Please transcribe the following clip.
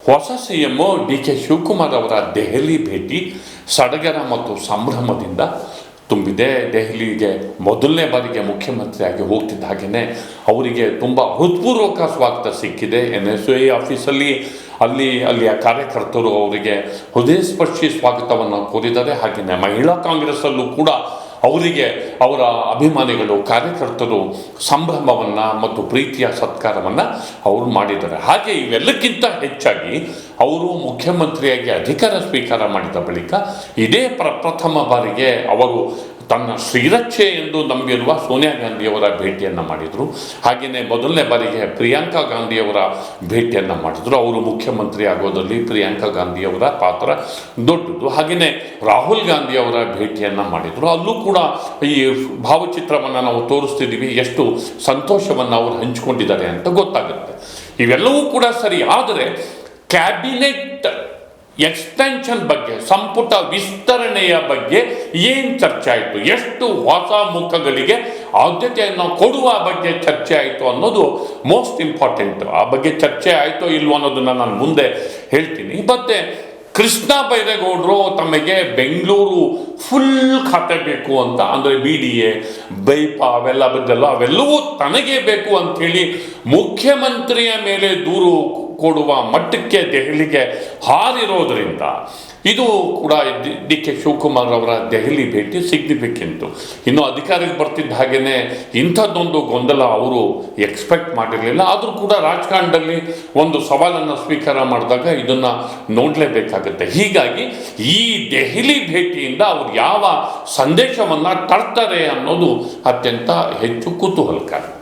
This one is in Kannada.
ಹೊಸ CM DK ಶಿವಕುಮಾರ್ ಅವರ ದೆಹಲಿ ಭೇಟಿ ಸಡಗರ ಮತ್ತು ಸಂಭ್ರಮದಿಂದ ತುಂಬಿದೆ. ದೆಹಲಿಗೆ ಮೊದಲನೇ ಬಾರಿಗೆ ಮುಖ್ಯಮಂತ್ರಿಯಾಗಿ ಹೋಗ್ತಿದ್ದ ಹಾಗೆಯೇ ಅವರಿಗೆ ತುಂಬ ಹೃತ್ಪೂರ್ವಕ ಸ್ವಾಗತ ಸಿಕ್ಕಿದೆ. NSA ಆಫೀಸಲ್ಲಿ ಅಲ್ಲಿಯ ಕಾರ್ಯಕರ್ತರು ಅವರಿಗೆ ಹೃದಯಸ್ಪರ್ಶಿ ಸ್ವಾಗತವನ್ನು ಕೋರಿದ್ದಾರೆ. ಹಾಗೆಯೇ ಮಹಿಳಾ ಕಾಂಗ್ರೆಸ್ಸಲ್ಲೂ ಕೂಡ ಅವರಿಗೆ ಅವರ ಅಭಿಮಾನಿಗಳು ಕಾರ್ಯಕರ್ತರು ಸಂಭ್ರಮವನ್ನು ಮತ್ತು ಪ್ರೀತಿಯ ಸತ್ಕಾರವನ್ನು ಅವರು ಮಾಡಿದ್ದಾರೆ. ಹಾಗೆ ಇವೆಲ್ಲಕ್ಕಿಂತ ಹೆಚ್ಚಾಗಿ ಅವರು ಮುಖ್ಯಮಂತ್ರಿಯಾಗಿ ಅಧಿಕಾರ ಸ್ವೀಕಾರ ಮಾಡಿದ ಬಳಿಕ ಇದೇ ಪ್ರಥಮ ಬಾರಿಗೆ ಅವರು ತನ್ನ ಶ್ರೀರಕ್ಷೆ ಎಂದು ನಂಬಿರುವ ಸೋನಿಯಾ ಗಾಂಧಿಯವರ ಭೇಟಿಯನ್ನು ಮಾಡಿದರು. ಹಾಗೆಯೇ ಮೊದಲನೇ ಬಾರಿಗೆ ಪ್ರಿಯಾಂಕಾ ಗಾಂಧಿಯವರ ಭೇಟಿಯನ್ನು ಮಾಡಿದರು. ಅವರು ಮುಖ್ಯಮಂತ್ರಿ ಆಗೋದರಲ್ಲಿ ಪ್ರಿಯಾಂಕಾ ಗಾಂಧಿಯವರ ಪಾತ್ರ ದೊಡ್ಡದು. ಹಾಗೆಯೇ ರಾಹುಲ್ ಗಾಂಧಿಯವರ ಭೇಟಿಯನ್ನು ಮಾಡಿದರು. ಅಲ್ಲೂ ಕೂಡ ಈ ಭಾವಚಿತ್ರವನ್ನು ನಾವು ತೋರಿಸ್ತಿದ್ದೀವಿ, ಎಷ್ಟು ಸಂತೋಷವನ್ನು ಅವರು ಹಂಚಿಕೊಂಡಿದ್ದಾರೆ ಅಂತ ಗೊತ್ತಾಗುತ್ತೆ. ಇವೆಲ್ಲವೂ ಕೂಡ ಸರಿ. ಆದರೆ ಕ್ಯಾಬಿನೆಟ್ ಎಕ್ಸ್ಟೆನ್ಷನ್ ಬಗ್ಗೆ, ಸಂಪುಟ ವಿಸ್ತರಣೆಯ ಬಗ್ಗೆ ಏನು ಚರ್ಚೆ ಆಯಿತು, ಎಷ್ಟು ಹೊಸ ಮುಖಗಳಿಗೆ ಆದ್ಯತೆಯನ್ನು ಕೊಡುವ ಬಗ್ಗೆ ಚರ್ಚೆ ಆಯಿತು ಅನ್ನೋದು ಮೋಸ್ಟ್ ಇಂಪಾರ್ಟೆಂಟ್. ಆ ಬಗ್ಗೆ ಚರ್ಚೆ ಆಯಿತೋ ಇಲ್ವೋ ಅನ್ನೋದನ್ನು ನಾನು ಮುಂದೆ ಹೇಳ್ತೀನಿ. ಮತ್ತೆ ಕೃಷ್ಣ ಬೈರೇಗೌಡರು ತಮಗೆ ಬೆಂಗಳೂರು ಫುಲ್ ಖಾತೆ ಬೇಕು ಅಂತ, ಅಂದರೆ BDA ಬೈಪ ಅವೆಲ್ಲವೂ ತನಗೇ ಬೇಕು ಅಂಥೇಳಿ ಮುಖ್ಯಮಂತ್ರಿಯ ಮೇಲೆ ದೂರು ಕೊಡುವ ಮಟ್ಟಕ್ಕೆ ದೆಹಲಿಗೆ ಹಾರಿರೋದ್ರಿಂದ ಇದು ಕೂಡ DK ಶಿವಕುಮಾರ್ ಅವರ ದೆಹಲಿ ಭೇಟಿ ಸಿಗ್ನಿಫಿಕೆಂಟು. ಇನ್ನು ಅಧಿಕಾರಕ್ಕೆ ಬರ್ತಿದ್ದ ಹಾಗೆಯೇ ಇಂಥದ್ದೊಂದು ಗೊಂದಲ ಅವರು ಎಕ್ಸ್ಪೆಕ್ಟ್ ಮಾಡಿರಲಿಲ್ಲ. ಆದರೂ ಕೂಡ ರಾಜಕಾರಣದಲ್ಲಿ ಒಂದು ಸವಾಲನ್ನು ಸ್ವೀಕಾರ ಮಾಡಿದಾಗ ಇದನ್ನು ನೋಡಲೇಬೇಕಾಗುತ್ತೆ. ಹೀಗಾಗಿ ಈ ದೆಹಲಿ ಭೇಟಿಯಿಂದ ಅವರು ಯಾವ ಸಂದೇಶವನ್ನು ತರ್ತಾರೆ ಅನ್ನೋದು ಅತ್ಯಂತ ಹೆಚ್ಚು ಕುತೂಹಲಕಾರಿ.